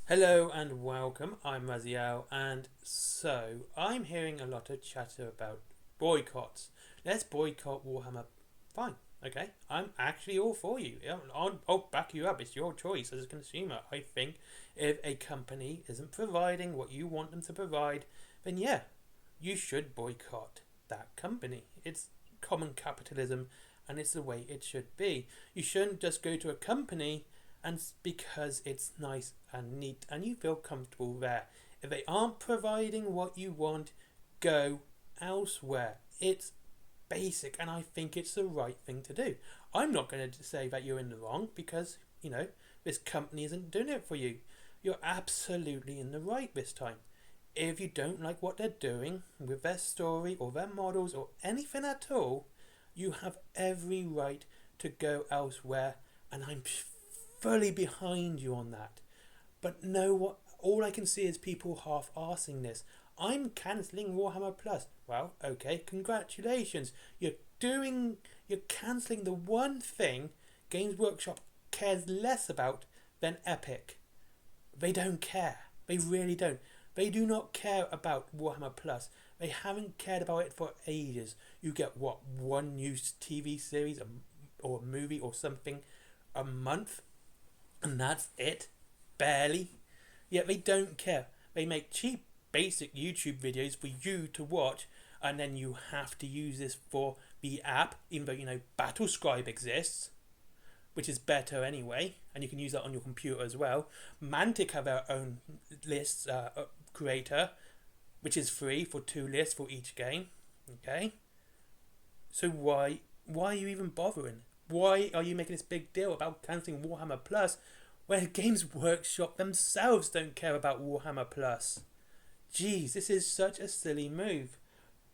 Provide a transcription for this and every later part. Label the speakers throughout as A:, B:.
A: Hello and welcome. I'm Raziel, and so I'm hearing a lot of chatter about boycotts. Let's boycott Warhammer. Fine, okay. I'm actually all for you. I'll back you up. It's your choice as a consumer. I think if a company isn't providing what you want them to provide, then yeah, you should boycott that company. It's common capitalism, and it's the way it should be. You shouldn't just go to a company and because it's nice and neat and you feel comfortable there. If they aren't providing what you want, go elsewhere. It's basic, and I think it's the right thing to do. I'm not going to say that you're in the wrong because, this company isn't doing it for you. You're absolutely in the right this time. If you don't like what they're doing with their story or their models or anything at all, you have every right to go elsewhere, and I'm fully behind you on that. But no, what all I can see is people half-arsing this. I'm cancelling Warhammer Plus. Well, okay, congratulations. You're cancelling the one thing Games Workshop cares less about than Epic. They don't care. They really don't. They do not care about Warhammer Plus. They haven't cared about it for ages. You get what, one new TV series or movie or something a month, and that's it. Barely. Yet they don't care. They make cheap, basic YouTube videos for you to watch, and then you have to use this for the app, even though BattleScribe exists, which is better anyway, and you can use that on your computer as well. Mantic have their own lists creator, which is free for 2 lists for each game. Okay, so why are you even bothering? Why are you making this big deal about cancelling Warhammer Plus where Games Workshop themselves don't care about Warhammer Plus? Jeez, this is such a silly move.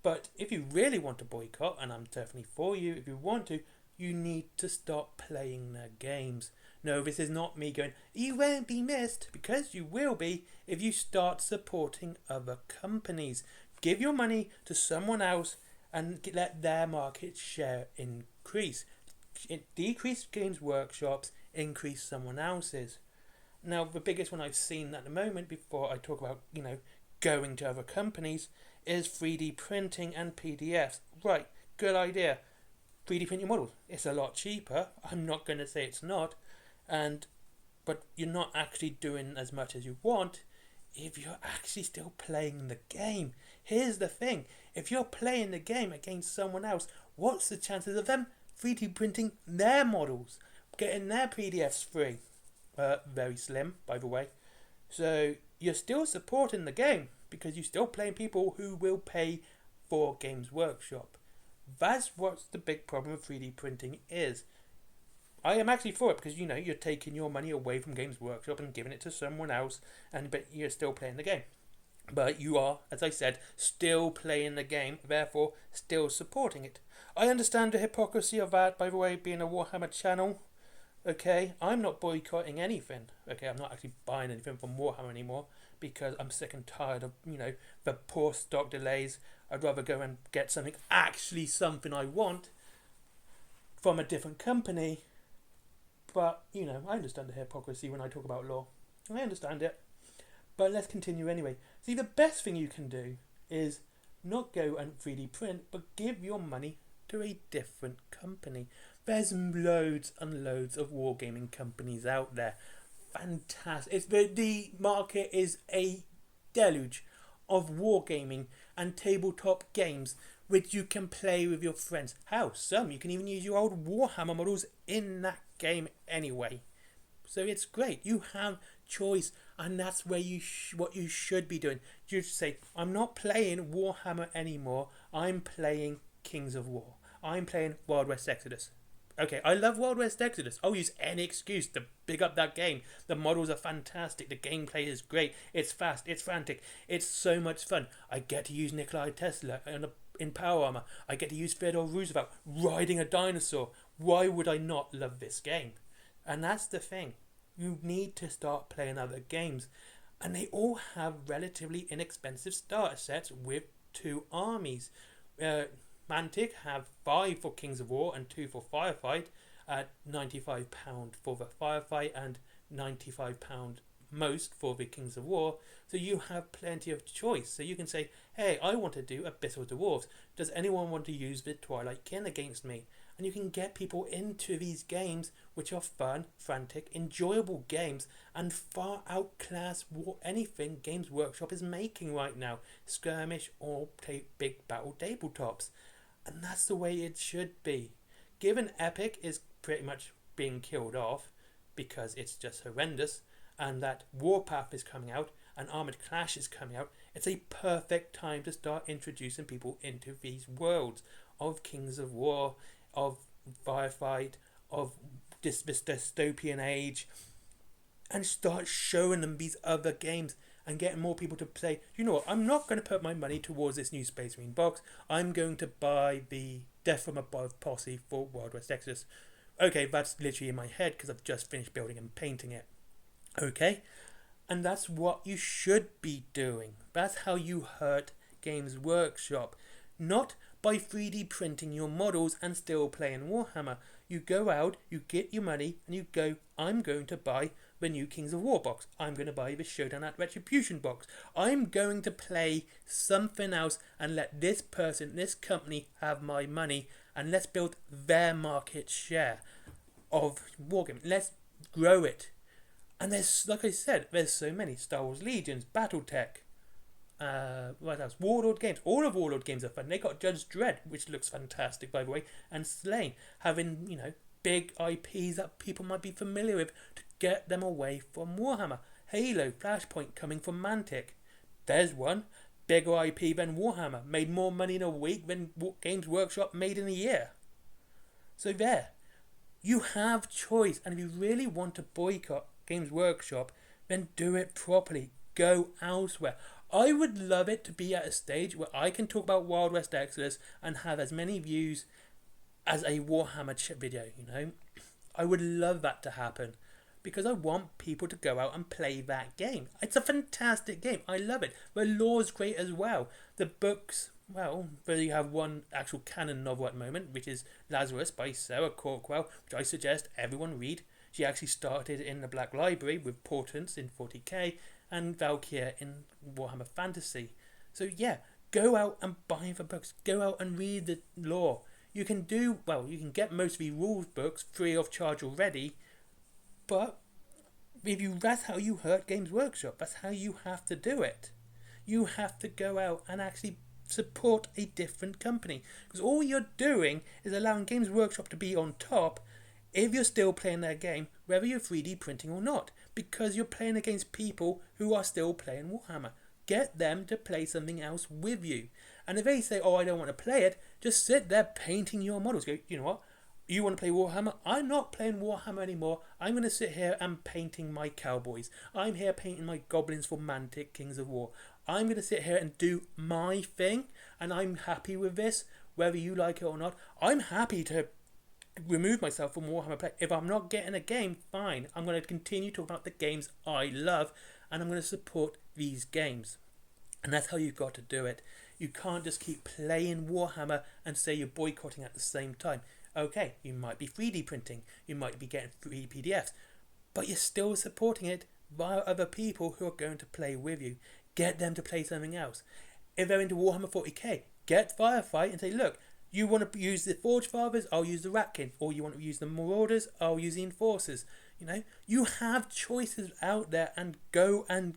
A: But if you really want to boycott, and I'm definitely for you, if you want to, you need to stop playing their games. No, this is not me going, you won't be missed, because you will be if you start supporting other companies. Give your money to someone else and let their market share increase. Decrease Games Workshops, increase someone else's. Now, the biggest one I've seen at the moment, before I talk about, going to other companies, is 3D printing and PDFs. Right, good idea. 3D print your models. It's a lot cheaper. I'm not going to say it's not, but you're not actually doing as much as you want if you're actually still playing the game. Here's the thing: if you're playing the game against someone else, what's the chances of them 3D printing their models, getting their PDFs free? Very slim, by the way. So you're still supporting the game because you're still playing people who will pay for Games Workshop. That's what's the big problem with 3D printing is. I am actually for it because you're taking your money away from Games Workshop and giving it to someone else, but you're still playing the game. But you are, as I said, still playing the game, therefore still supporting it. I understand the hypocrisy of that, by the way, being a Warhammer channel. Okay, I'm not boycotting anything. Okay, I'm not actually buying anything from Warhammer anymore because I'm sick and tired of, the poor stock delays. I'd rather go and get something I want from a different company. But, I understand the hypocrisy when I talk about law. I understand it. But let's continue anyway. See, the best thing you can do is not go and 3D print, but give your money to a different company. There's loads and loads of wargaming companies out there. Fantastic. The market is a deluge of wargaming and tabletop games which you can play with your friends. How? Some you can even use your old Warhammer models in that game anyway. So it's great. You have choice, and that's where what you should be doing. You should say, I'm not playing Warhammer anymore. I'm playing Kings of War. I'm playing Wild West Exodus. Okay, I love Wild West Exodus. I'll use any excuse to big up that game. The models are fantastic. The gameplay is great. It's fast. It's frantic. It's so much fun. I get to use Nikola Tesla in Power Armor. I get to use Theodore Roosevelt riding a dinosaur. Why would I not love this game? And that's the thing. You need to start playing other games. And they all have relatively inexpensive starter sets with 2 armies. Mantic have 5 for Kings of War and 2 for Firefight at £95 for the Firefight and £95 most for the Kings of War, so you have plenty of choice. So you can say, hey, I want to do Abyss of Dwarves. Does anyone want to use the Twilight Kin against me? And you can get people into these games, which are fun, frantic, enjoyable games, and far outclass anything Games Workshop is making right now, skirmish or big battle tabletops. And that's the way it should be. Given Epic is pretty much being killed off because it's just horrendous, and that Warpath is coming out and Armored Clash is coming out, it's a perfect time to start introducing people into these worlds of Kings of War, of Firefight, of this dystopian age, and start showing them these other games and getting more people to play. You know what, I'm not going to put my money towards this new Space Marine box. I'm going to buy the Death from Above posse for Wild West Exodus. Okay, that's literally in my head because I've just finished building and painting it. Okay, and that's what you should be doing. That's how you hurt Games Workshop. Not by 3D printing your models and still playing Warhammer. You go out, you get your money, and you go, I'm going to buy the new Kings of War box. I'm going to buy the Showdown at Retribution box. I'm going to play something else and let this person, this company have my money, and let's build their market share of wargaming. Let's grow it. And there's, like I said, there's so many. Star Wars Legions, Battletech, what else? Warlord Games. All of Warlord Games are fun. They got Judge Dredd, which looks fantastic, by the way, and Slain, having, you know, big IPs that people might be familiar with to get them away from Warhammer. Halo, Flashpoint coming from Mantic. There's one. Bigger IP than Warhammer. Made more money in a week than Games Workshop made in a year. So there. You have choice, and if you really want to boycott Games Workshop, then do it properly. Go elsewhere. I would love it to be at a stage where I can talk about Wild West Exodus and have as many views as a Warhammer video, you know. I would love that to happen because I want people to go out and play that game. It's a fantastic game. I love it. The lore's great as well. The books, well, you have one actual canon novel at the moment, which is Lazarus by Sarah Corkwell, which I suggest everyone read. She actually started in the Black Library with Portents in 40k and Valkyria in Warhammer Fantasy. So yeah, go out and buy the books. Go out and read the lore. You can do, well, you can get most of the rules books free of charge already, but that's how you hurt Games Workshop. That's how you have to do it. You have to go out and actually support a different company, because all you're doing is allowing Games Workshop to be on top if you're still playing their game, whether you're 3D printing or not, because you're playing against people who are still playing Warhammer. Get them to play something else with you. And if they say, oh, I don't want to play it, just sit there painting your models. Go, you know what? You want to play Warhammer? I'm not playing Warhammer anymore. I'm going to sit here and painting my cowboys. I'm here painting my goblins for Mantic, Kings of War. I'm going to sit here and do my thing, and I'm happy with this, whether you like it or not. I'm happy to remove myself from Warhammer play. If I'm not getting a game, fine. I'm going to continue talking about the games I love, and I'm going to support these games. And that's how you've got to do it. You can't just keep playing Warhammer and say you're boycotting at the same time. Okay, you might be 3D printing, you might be getting free PDFs, but you're still supporting it via other people who are going to play with you. Get them to play something else. If they're into Warhammer 40k, get Firefight and say, look, you want to use the Forge Fathers, I'll use the Ratkin. Or you want to use the Marauders, I'll use the Enforcers. You know, you have choices out there, and go and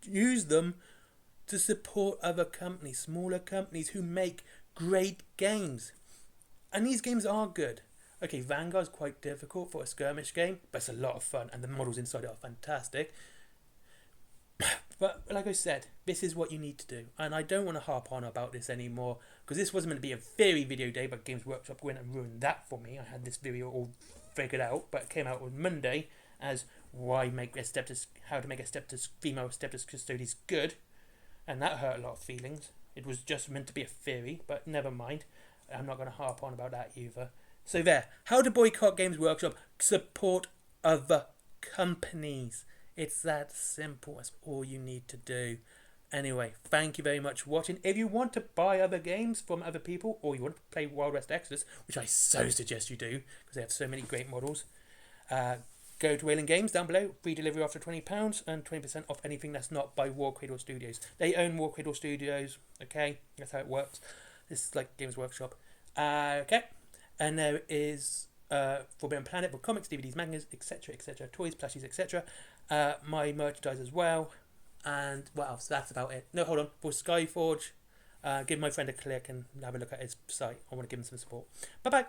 A: use them to support other companies, smaller companies who make great games. And these games are good. Okay, Vanguard's quite difficult for a skirmish game, but it's a lot of fun, and the models inside it are fantastic. But like I said, this is what you need to do, and I don't want to harp on about this anymore, because this wasn't meant to be a theory video day, but Games Workshop went and ruined that for me. I had this video all figured out, but it came out on Monday as how to make a female Steptis Custodes good, and that hurt a lot of feelings. It was just meant to be a theory, but never mind. I'm not going to harp on about that either. So there, how to boycott Games Workshop, support other companies. It's that simple. That's all you need to do. Anyway, thank you very much for watching. If you want to buy other games from other people, or you want to play Wild West Exodus, which I so suggest you do, because they have so many great models, Go to Whaling Games down below. Free delivery after £20 and 20% off anything that's not by War Cradle Studios. They own War Cradle Studios. Okay, that's how it works. This is like Games Workshop. Okay, and there is Forbidden Planet for comics, DVDs, mangas, etc., etc., toys, plushies, etc. My merchandise as well. And what else? That's about it. No, hold on. For Skyforge, give my friend a click and have a look at his site. I want to give him some support. Bye bye.